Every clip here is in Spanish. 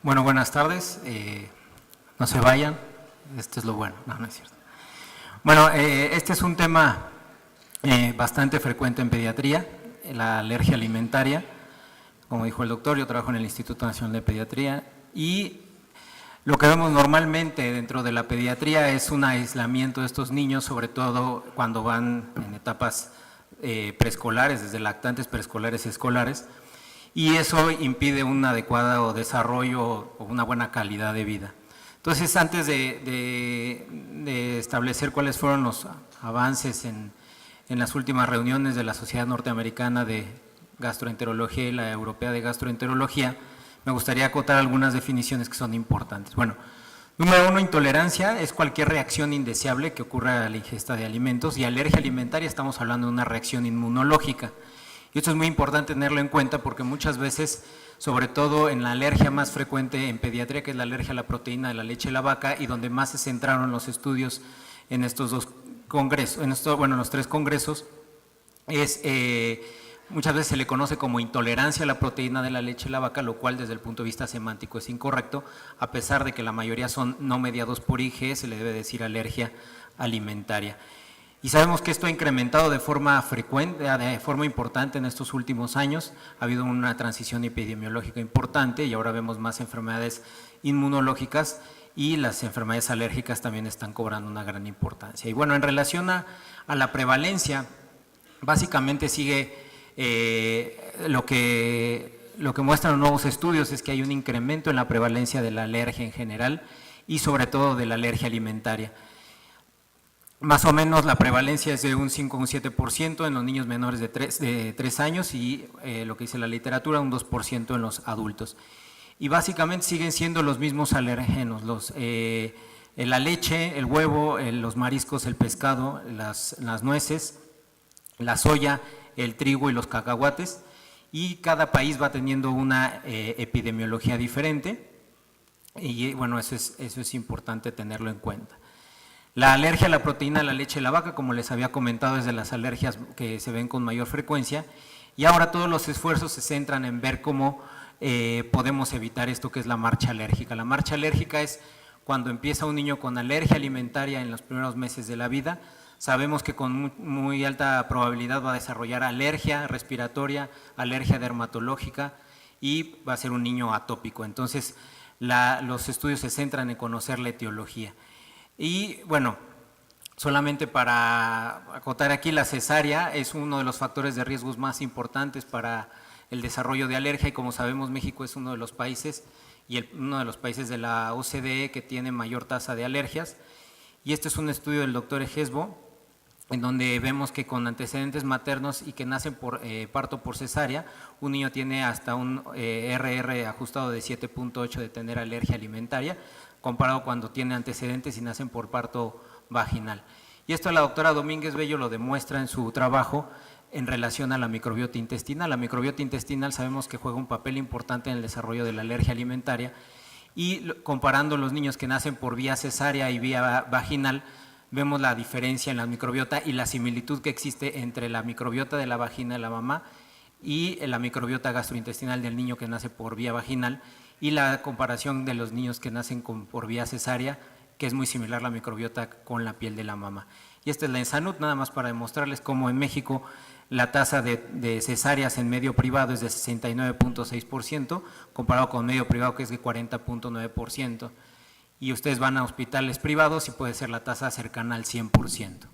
Bueno, buenas tardes. No se vayan. Esto es lo bueno. No, no es cierto. Bueno, este es un tema bastante frecuente en pediatría, la alergia alimentaria. Como dijo el doctor, yo trabajo en el Instituto Nacional de Pediatría y lo que vemos normalmente dentro de la pediatría es un aislamiento de estos niños, sobre todo cuando van en etapas preescolares, desde lactantes, preescolares y escolares, y eso impide un adecuado desarrollo o una buena calidad de vida. Entonces, antes de establecer cuáles fueron los avances en las últimas reuniones de la Sociedad Norteamericana de Gastroenterología y la Europea de Gastroenterología, me gustaría acotar algunas definiciones que son importantes. Bueno, número uno, intolerancia es cualquier reacción indeseable que ocurra a la ingesta de alimentos, y alergia alimentaria estamos hablando de una reacción inmunológica. Y esto es muy importante tenerlo en cuenta porque muchas veces, sobre todo en la alergia más frecuente en pediatría, que es la alergia a la proteína de la leche de la vaca, y donde más se centraron los estudios en estos dos congresos, en los tres congresos, es muchas veces se le conoce como intolerancia a la proteína de la leche de la vaca, lo cual desde el punto de vista semántico es incorrecto, a pesar de que la mayoría son no mediados por IgE, se le debe decir alergia alimentaria. Y sabemos que esto ha incrementado de forma frecuente, de forma importante en estos últimos años. Ha habido una transición epidemiológica importante y ahora vemos más enfermedades inmunológicas y las enfermedades alérgicas también están cobrando una gran importancia. Y bueno, en relación a la prevalencia, básicamente sigue lo que muestran los nuevos estudios es que hay un incremento en la prevalencia de la alergia en general y sobre todo de la alergia alimentaria. Más o menos la prevalencia es de un 5 o un 7% en los niños menores de 3 años y lo que dice la literatura, un 2% en los adultos. Y básicamente siguen siendo los mismos alergenos, la leche, el huevo, los mariscos, el pescado, las nueces, la soya, el trigo y los cacahuates, y cada país va teniendo una epidemiología diferente y bueno, eso es importante tenerlo en cuenta. La alergia a la proteína de la leche de la vaca, como les había comentado, es de las alergias que se ven con mayor frecuencia, y ahora todos los esfuerzos se centran en ver cómo podemos evitar esto que es la marcha alérgica. La marcha alérgica es cuando empieza un niño con alergia alimentaria en los primeros meses de la vida. Sabemos que con muy alta probabilidad va a desarrollar alergia respiratoria, alergia dermatológica y va a ser un niño atópico. Entonces, los estudios se centran en conocer la etiología. Y bueno, solamente para acotar aquí, la cesárea es uno de los factores de riesgos más importantes para el desarrollo de alergia, y como sabemos México es uno de los países uno de los países de la OCDE que tiene mayor tasa de alergias. Y este es un estudio del doctor Ejesbo, en donde vemos que con antecedentes maternos y que nacen por parto por cesárea, un niño tiene hasta un RR ajustado de 7.8 de tener alergia alimentaria, comparado cuando tiene antecedentes y nacen por parto vaginal. Y esto la doctora Domínguez Bello lo demuestra en su trabajo en relación a la microbiota intestinal. La microbiota intestinal sabemos que juega un papel importante en el desarrollo de la alergia alimentaria, y comparando los niños que nacen por vía cesárea y vía vaginal, vemos la diferencia en la microbiota y la similitud que existe entre la microbiota de la vagina de la mamá y la microbiota gastrointestinal del niño que nace por vía vaginal, y la comparación de los niños que nacen por vía cesárea, que es muy similar la microbiota con la piel de la mamá. Y esta es la ENSANUD, nada más para demostrarles cómo en México la tasa de cesáreas en medio privado es de 69.6%, comparado con medio privado que es de 40.9%. Y ustedes van a hospitales privados y puede ser la tasa cercana al 100%.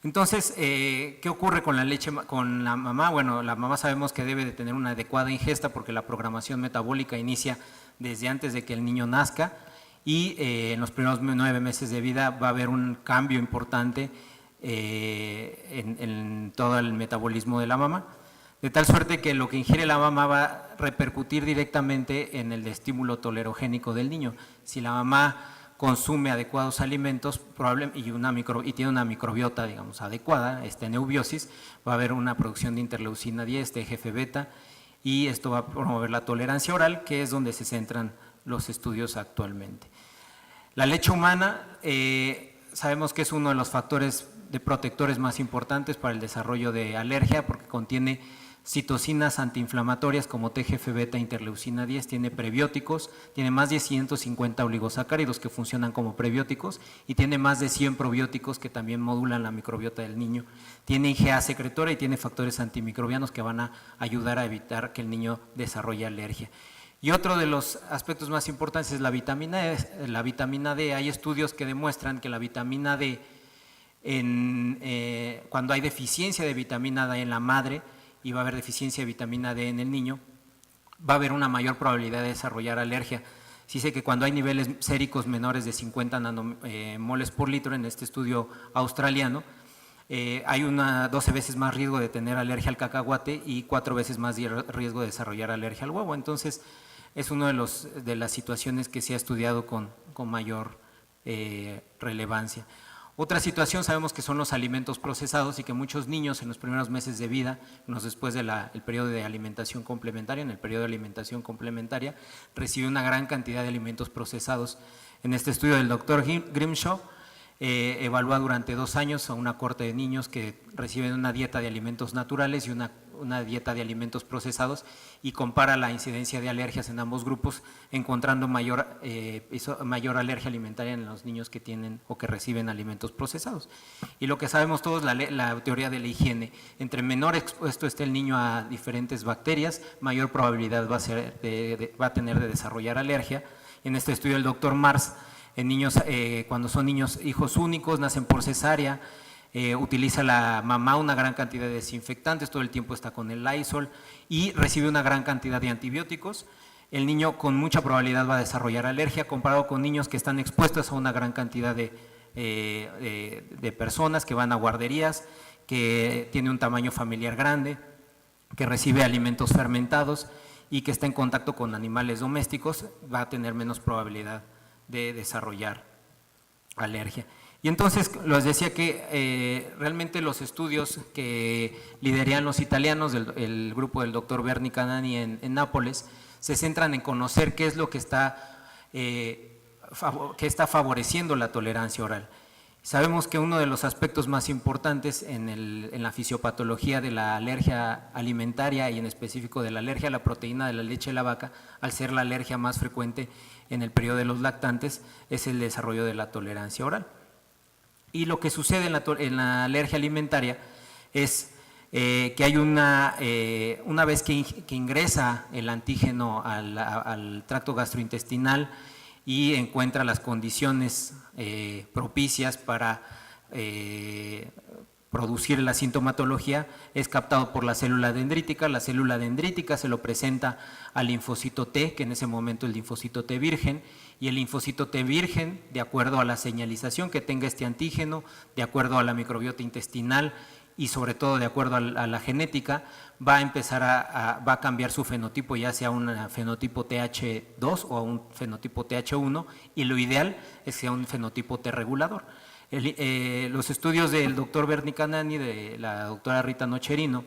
Entonces, ¿qué ocurre con la leche, con la mamá? Bueno, la mamá sabemos que debe de tener una adecuada ingesta porque la programación metabólica inicia desde antes de que el niño nazca, y en los primeros 9 meses de vida va a haber un cambio importante en todo el metabolismo de la mamá, de tal suerte que lo que ingiere la mamá va a repercutir directamente en el estímulo tolerogénico del niño. Si la mamá consume adecuados alimentos y tiene una microbiota, digamos, adecuada, neubiosis, va a haber una producción de interleucina 10, TGF-beta, y esto va a promover la tolerancia oral, que es donde se centran los estudios actualmente. La leche humana, sabemos que es uno de los factores de protectores más importantes para el desarrollo de alergia, porque contiene citocinas antiinflamatorias como TGF-beta, interleucina 10, tiene prebióticos, tiene más de 150 oligosacáridos que funcionan como prebióticos y tiene más de 100 probióticos que también modulan la microbiota del niño. Tiene IgA secretora y tiene factores antimicrobianos que van a ayudar a evitar que el niño desarrolle alergia. Y otro de los aspectos más importantes es la vitamina D. La vitamina D, hay estudios que demuestran que la vitamina D, cuando hay deficiencia de vitamina D en la madre, y va a haber deficiencia de vitamina D en el niño, va a haber una mayor probabilidad de desarrollar alergia. Sí sé que cuando hay niveles séricos menores de 50 nanomoles por litro en este estudio australiano, hay 12 veces más riesgo de tener alergia al cacahuate y 4 veces más riesgo de desarrollar alergia al huevo. Entonces, es una de las situaciones que se ha estudiado con mayor relevancia. Otra situación sabemos que son los alimentos procesados y que muchos niños en los primeros meses de vida, después del periodo de alimentación complementaria, en el periodo de alimentación complementaria, reciben una gran cantidad de alimentos procesados. En este estudio del doctor Grimshaw, evalúa durante 2 años a una cohorte de niños que reciben una dieta de alimentos naturales y una dieta de alimentos procesados y compara la incidencia de alergias en ambos grupos, encontrando mayor alergia alimentaria en los niños que tienen o que reciben alimentos procesados. Y lo que sabemos todos, la teoría de la higiene, entre menor expuesto esté el niño a diferentes bacterias, mayor probabilidad va a tener de desarrollar alergia. En este estudio el doctor Mars, en niños, cuando son niños hijos únicos, nacen por cesárea, utiliza la mamá una gran cantidad de desinfectantes, todo el tiempo está con el Lysol y recibe una gran cantidad de antibióticos. El niño con mucha probabilidad va a desarrollar alergia comparado con niños que están expuestos a una gran cantidad de personas que van a guarderías, que tiene un tamaño familiar grande, que recibe alimentos fermentados y que está en contacto con animales domésticos, va a tener menos probabilidad de desarrollar alergia. Y entonces les decía que realmente los estudios que lideran los italianos, el grupo del doctor Bernie Canani en Nápoles, se centran en conocer qué es lo que está favoreciendo la tolerancia oral. Sabemos que uno de los aspectos más importantes en la fisiopatología de la alergia alimentaria y en específico de la alergia a la proteína de la leche de la vaca, al ser la alergia más frecuente en el periodo de los lactantes, es el desarrollo de la tolerancia oral. Y lo que sucede en la alergia alimentaria es que hay una vez que ingresa el antígeno al tracto gastrointestinal y encuentra las condiciones propicias para producir la sintomatología, es captado por la célula dendrítica se lo presenta al linfocito T, que en ese momento es el linfocito T virgen, y el linfocito T virgen, de acuerdo a la señalización que tenga este antígeno, de acuerdo a la microbiota intestinal y sobre todo de acuerdo a la genética, va a empezar va a cambiar su fenotipo, ya sea un fenotipo TH2 o un fenotipo TH1, y lo ideal es que sea un fenotipo T regulador. Los estudios del doctor Bernie Canani, de la doctora Rita Nocerino,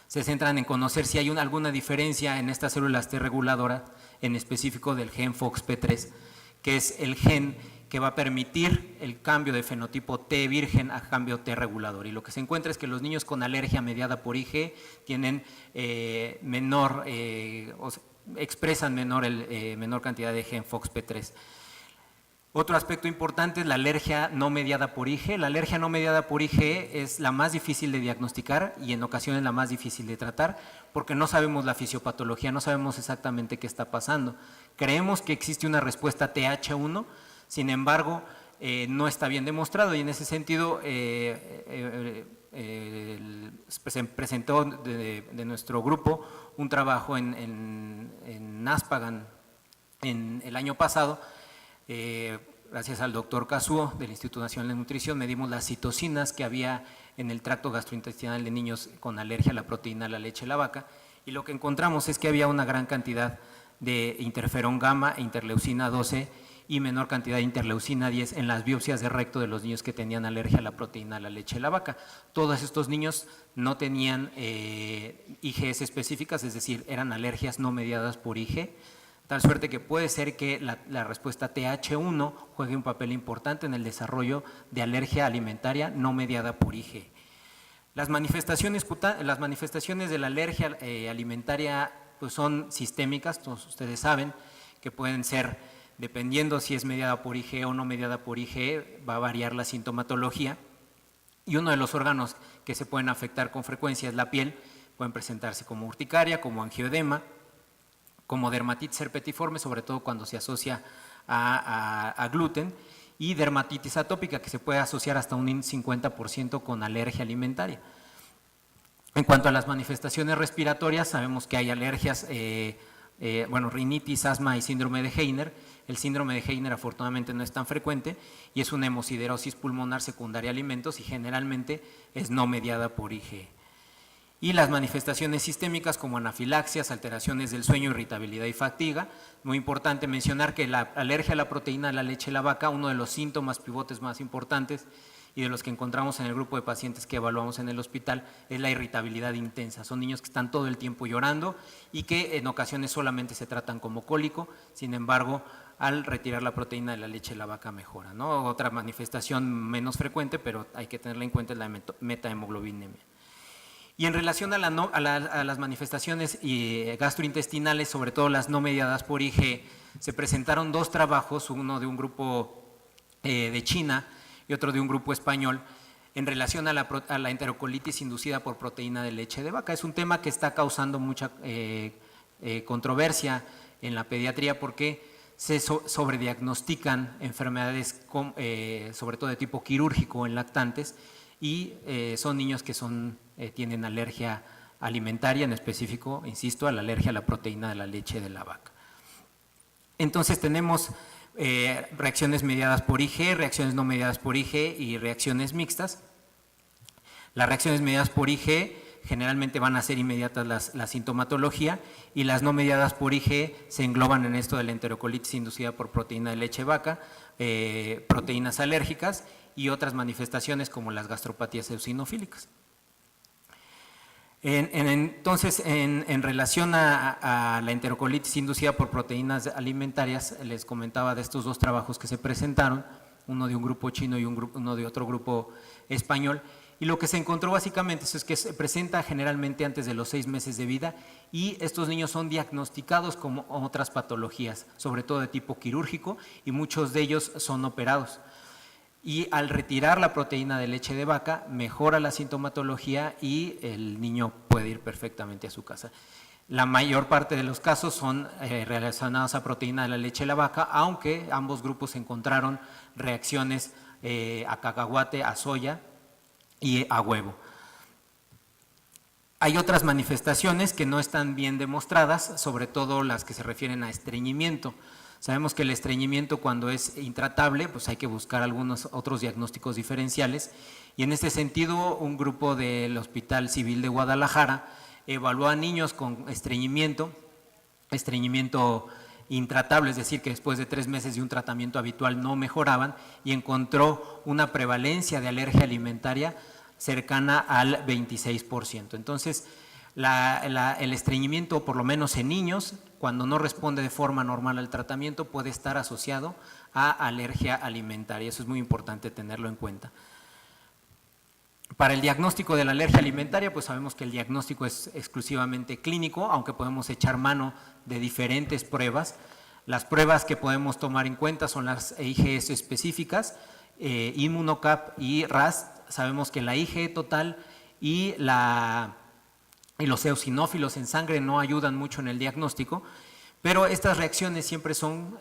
se centran en conocer si hay alguna diferencia en estas células T reguladoras, en específico del gen FOXP3, que es el gen que va a permitir el cambio de fenotipo T virgen a cambio T regulador. Y lo que se encuentra es que los niños con alergia mediada por Ig tienen expresan menor cantidad de gen FOXP3. Otro aspecto importante es la alergia no mediada por Ig. La alergia no mediada por Ig es la más difícil de diagnosticar y en ocasiones la más difícil de tratar porque no sabemos la fisiopatología, no sabemos exactamente qué está pasando. Creemos que existe una respuesta TH1, sin embargo, no está bien demostrado y en ese sentido se presentó de nuestro grupo un trabajo en Aspagan en el año pasado. Gracias al doctor Kazuo del Instituto Nacional de Nutrición, medimos las citocinas que había en el tracto gastrointestinal de niños con alergia a la proteína de la leche de la vaca y lo que encontramos es que había una gran cantidad de interferón gamma e interleucina 12 y menor cantidad de interleucina 10 en las biopsias de recto de los niños que tenían alergia a la proteína de la leche de la vaca. Todos estos niños no tenían IgS específicas, es decir, eran alergias no mediadas por Ig, tal suerte que puede ser que la respuesta TH1 juegue un papel importante en el desarrollo de alergia alimentaria no mediada por Ig. Las manifestaciones de la alergia alimentaria pues son sistémicas, todos ustedes saben, que pueden ser, dependiendo si es mediada por IgE o no mediada por IgE, va a variar la sintomatología. Y uno de los órganos que se pueden afectar con frecuencia es la piel, pueden presentarse como urticaria, como angioedema, como dermatitis herpetiforme, sobre todo cuando se asocia a gluten, y dermatitis atópica, que se puede asociar hasta un 50% con alergia alimentaria. En cuanto a las manifestaciones respiratorias, sabemos que hay alergias, rinitis, asma y síndrome de Heiner. El síndrome de Heiner afortunadamente no es tan frecuente y es una hemosiderosis pulmonar secundaria a alimentos y generalmente es no mediada por IgE. Y las manifestaciones sistémicas como anafilaxias, alteraciones del sueño, irritabilidad y fatiga. Muy importante mencionar que la alergia a la proteína de la leche de la vaca, uno de los síntomas pivotes más importantes y de los que encontramos en el grupo de pacientes que evaluamos en el hospital es la irritabilidad intensa. Son niños que están todo el tiempo llorando y que en ocasiones solamente se tratan como cólico, sin embargo, al retirar la proteína de la leche de la vaca mejora, ¿no? Otra manifestación menos frecuente, pero hay que tenerla en cuenta, es la metahemoglobinemia. Y en relación a las manifestaciones gastrointestinales, sobre todo las no mediadas por IgE, se presentaron dos trabajos, uno de un grupo de China y otro de un grupo español, en relación a la enterocolitis inducida por proteína de leche de vaca. Es un tema que está causando mucha controversia en la pediatría porque se sobrediagnostican enfermedades, sobre todo de tipo quirúrgico en lactantes, y son niños que tienen alergia alimentaria, en específico, insisto, a la alergia a la proteína de la leche de la vaca. Entonces tenemos reacciones mediadas por IgE, reacciones no mediadas por IgE y reacciones mixtas. Las reacciones mediadas por IgE generalmente van a ser inmediatas la sintomatología y las no mediadas por IgE se engloban en esto de la enterocolitis inducida por proteína de leche de vaca, proteínas alérgicas y otras manifestaciones como las gastropatías eosinofílicas. Entonces, en relación a la enterocolitis inducida por proteínas alimentarias, les comentaba de estos dos trabajos que se presentaron, uno de un grupo chino y uno de otro grupo español, y lo que se encontró básicamente es que se presenta generalmente antes de los 6 meses de vida y estos niños son diagnosticados como otras patologías, sobre todo de tipo quirúrgico, y muchos de ellos son operados. Y al retirar la proteína de leche de vaca mejora la sintomatología y el niño puede ir perfectamente a su casa. La mayor parte de los casos son relacionados a proteína de la leche de la vaca, aunque ambos grupos encontraron reacciones a cacahuate, a soya y a huevo. Hay otras manifestaciones que no están bien demostradas, sobre todo las que se refieren a estreñimiento. Sabemos que el estreñimiento, cuando es intratable, pues hay que buscar algunos otros diagnósticos diferenciales, y en este sentido un grupo del Hospital Civil de Guadalajara evaluó a niños con estreñimiento intratable, es decir, que después de 3 meses de un tratamiento habitual no mejoraban, y encontró una prevalencia de alergia alimentaria cercana al 26%. Entonces, el estreñimiento, por lo menos en niños, cuando no responde de forma normal al tratamiento, puede estar asociado a alergia alimentaria. Eso es muy importante tenerlo en cuenta. Para el diagnóstico de la alergia alimentaria, pues sabemos que el diagnóstico es exclusivamente clínico, aunque podemos echar mano de diferentes pruebas. Las pruebas que podemos tomar en cuenta son las IgS específicas, Immunocap y RAS. Sabemos que la IgE total y los eosinófilos en sangre no ayudan mucho en el diagnóstico, pero estas reacciones siempre son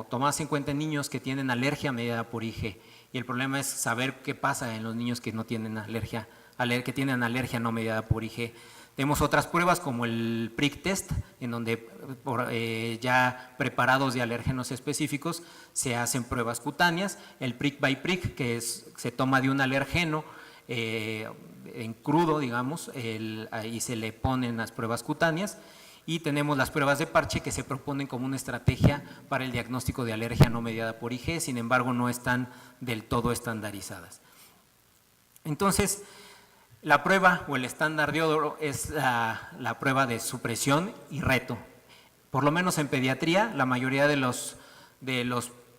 tomadas en cuenta en niños que tienen alergia mediada por IgE, y el problema es saber qué pasa en los niños que no tienen alergia, que tienen alergia no mediada por IgE. Tenemos otras pruebas como el prick test, en donde ya preparados de alérgenos específicos se hacen pruebas cutáneas, el prick by prick, que se toma de un alergeno en crudo, digamos, y se le ponen las pruebas cutáneas, y tenemos las pruebas de parche que se proponen como una estrategia para el diagnóstico de alergia no mediada por IgE, sin embargo no están del todo estandarizadas. Entonces, la prueba o el estándar de oro es la prueba de supresión y reto. Por lo menos en pediatría, la mayoría de los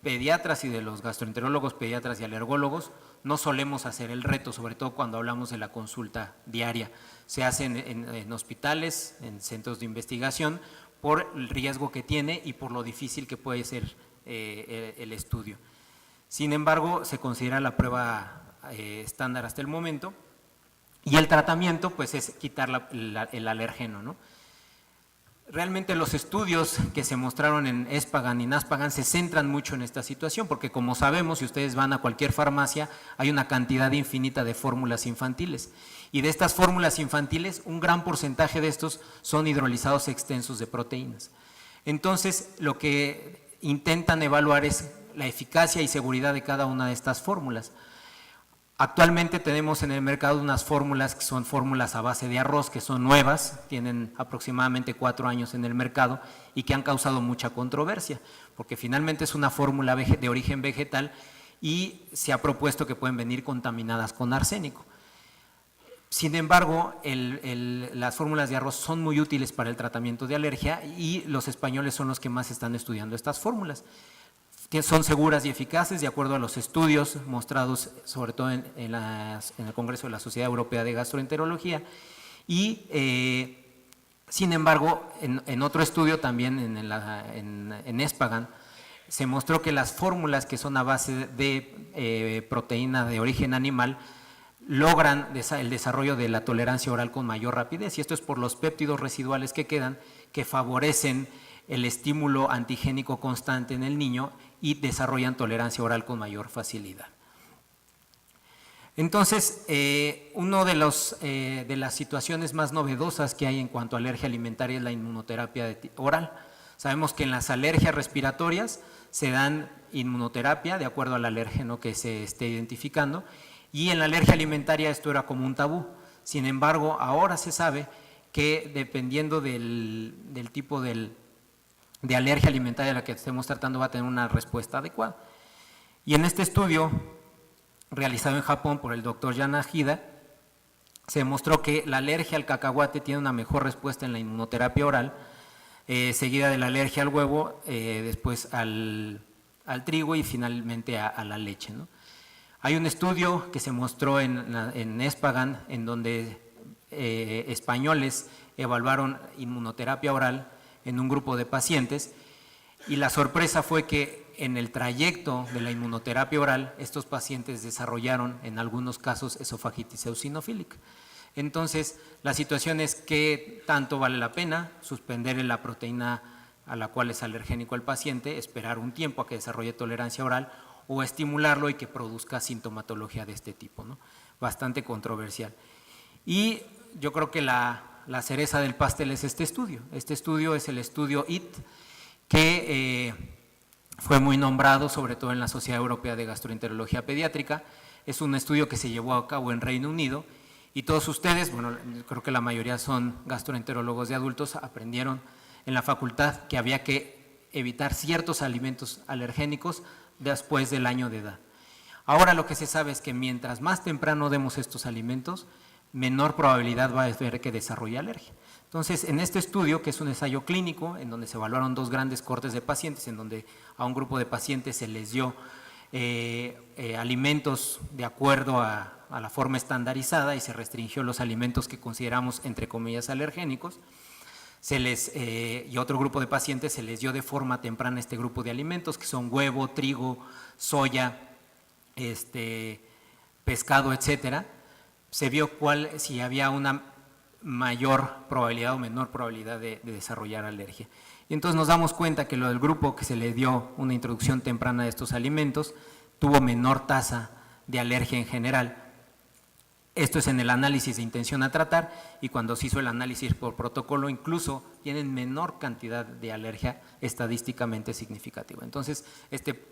pediatras y de los gastroenterólogos, pediatras y alergólogos no solemos hacer el reto, sobre todo cuando hablamos de la consulta diaria. Se hace en hospitales, en centros de investigación, por el riesgo que tiene y por lo difícil que puede ser el estudio. Sin embargo, se considera la prueba estándar hasta el momento, y el tratamiento pues es quitar el alérgeno, ¿no? Realmente los estudios que se mostraron en ESPAGAN y NASPAGAN se centran mucho en esta situación, porque como sabemos, si ustedes van a cualquier farmacia, hay una cantidad infinita de fórmulas infantiles, y de estas fórmulas infantiles, un gran porcentaje de estos son hidrolizados extensos de proteínas. Entonces, lo que intentan evaluar es la eficacia y seguridad de cada una de estas fórmulas. Actualmente tenemos en el mercado unas fórmulas que son fórmulas a base de arroz, que son nuevas, tienen aproximadamente 4 años en el mercado y que han causado mucha controversia, porque finalmente es una fórmula de origen vegetal y se ha propuesto que pueden venir contaminadas con arsénico. Sin embargo, las fórmulas de arroz son muy útiles para el tratamiento de alergia y los españoles son los que más están estudiando estas fórmulas, que son seguras y eficaces de acuerdo a los estudios mostrados sobre todo en el Congreso de la Sociedad Europea de Gastroenterología. Y sin embargo, en otro estudio también en ESPAGAN, se mostró que las fórmulas que son a base de proteína de origen animal logran el desarrollo de la tolerancia oral con mayor rapidez, y esto es por los péptidos residuales que quedan, que favorecen el estímulo antigénico constante en el niño y desarrollan tolerancia oral con mayor facilidad. Entonces, una de las situaciones más novedosas que hay en cuanto a alergia alimentaria es la inmunoterapia oral. Sabemos que en las alergias respiratorias se dan inmunoterapia de acuerdo al alérgeno que se esté identificando, y en la alergia alimentaria esto era como un tabú. Sin embargo, ahora se sabe que dependiendo del tipo de alergia alimentaria a la que estemos tratando va a tener una respuesta adecuada. Y en este estudio realizado en Japón por el doctor Yanagida, se demostró que la alergia al cacahuate tiene una mejor respuesta en la inmunoterapia oral, seguida de la alergia al huevo, después al trigo y finalmente a la leche, ¿no? Hay un estudio que se mostró en ESPAGAN en donde españoles evaluaron inmunoterapia oral en un grupo de pacientes, y la sorpresa fue que en el trayecto de la inmunoterapia oral estos pacientes desarrollaron en algunos casos esofagitis eosinofílica. Entonces, la situación es que tanto vale la pena suspender la proteína a la cual es alergénico el paciente, esperar un tiempo a que desarrolle tolerancia oral, o estimularlo y que produzca sintomatología de este tipo, ¿no? Bastante controversial. Y yo creo que la cereza del pastel es este estudio. Este estudio es el estudio IT, que fue muy nombrado sobre todo en la Sociedad Europea de Gastroenterología Pediátrica. Es un estudio que se llevó a cabo en Reino Unido, y todos ustedes, bueno, creo que la mayoría son gastroenterólogos de adultos, aprendieron en la facultad que había que evitar ciertos alimentos alergénicos después del año de edad. Ahora lo que se sabe es que mientras más temprano demos estos alimentos, menor probabilidad va a haber que desarrolle alergia. Entonces, en este estudio, que es un ensayo clínico, en donde se evaluaron 2 grandes cohortes de pacientes, en donde a un grupo de pacientes se les dio alimentos de acuerdo a la forma estandarizada y se restringió los alimentos que consideramos entre comillas alergénicos, y otro grupo de pacientes se les dio de forma temprana este grupo de alimentos, que son huevo, trigo, soya, pescado, etcétera. Se vio si había una mayor probabilidad o menor probabilidad de desarrollar alergia. Y entonces nos damos cuenta que lo del grupo que se le dio una introducción temprana de estos alimentos tuvo menor tasa de alergia en general. Esto es en el análisis de intención a tratar, y cuando se hizo el análisis por protocolo incluso tienen menor cantidad de alergia estadísticamente significativa. Entonces,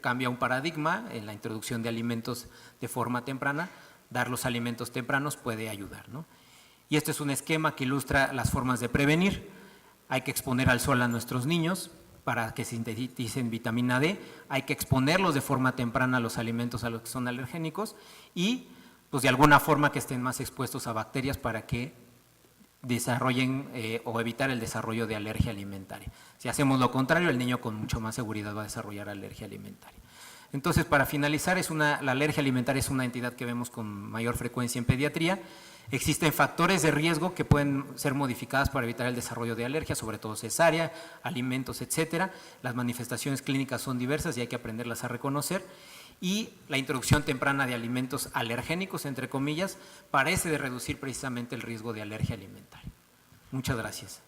cambia un paradigma en la introducción de alimentos de forma temprana. Dar los alimentos tempranos puede ayudar, ¿no? Y este es un esquema que ilustra las formas de prevenir. Hay que exponer al sol a nuestros niños para que sinteticen vitamina D, hay que exponerlos de forma temprana a los alimentos a los que son alergénicos, y pues de alguna forma que estén más expuestos a bacterias para que desarrollen o evitar el desarrollo de alergia alimentaria. Si hacemos lo contrario, el niño con mucho más seguridad va a desarrollar alergia alimentaria. Entonces, para finalizar, la alergia alimentaria es una entidad que vemos con mayor frecuencia en pediatría. Existen factores de riesgo que pueden ser modificados para evitar el desarrollo de alergia, sobre todo cesárea, alimentos, etcétera. Las manifestaciones clínicas son diversas y hay que aprenderlas a reconocer. Y la introducción temprana de alimentos alergénicos, entre comillas, parece de reducir precisamente el riesgo de alergia alimentaria. Muchas gracias.